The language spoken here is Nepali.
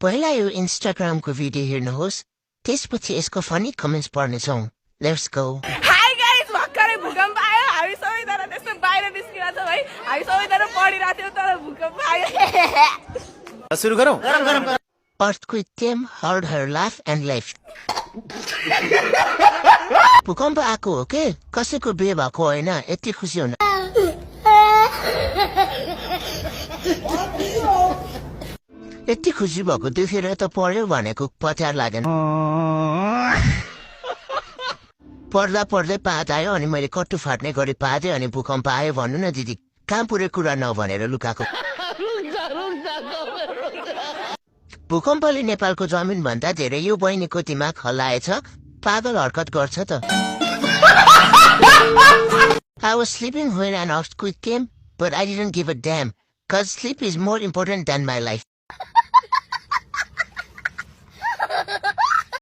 पहिला यो इन्स्टाग्रामको भिडियो हेर्नुहोस् त्यसपछि यसको फनी कमेन्ट्स पढ्नेछौँ लेट्स गो हाई गाइस भर्खरै भूकम्प आयो हामी सबैजना त्यस्तो बाहिर निस्किरहेको छौँ है हामी सबैजना पढिरहेको थियौँ तर भूकम्प आयो सुरु गरौँ Earthquake came, heard her laugh and left. भूकम्प आएको हो के कसैको बिहे भएको होइन यति खुसी हुन यति खुसी भएको देखेर त पढ्यो भनेको पचार लागेन पढ्दा पढ्दै पात आयो अनि मैले कट्टु फाट्ने गरी पाएँ अनि भूकम्प आयो भन्नु न दिदी कहाँ पुरै कुरा नभनेर लुकाएको भूकम्पले नेपालको जमिन भन्दा धेरै यो बहिनीको दिमाग हल्लाएछ पागल हरकत गर्छ त I was sleeping when an earthquake came, but I didn't give a damn, cause sleep is more important than my life.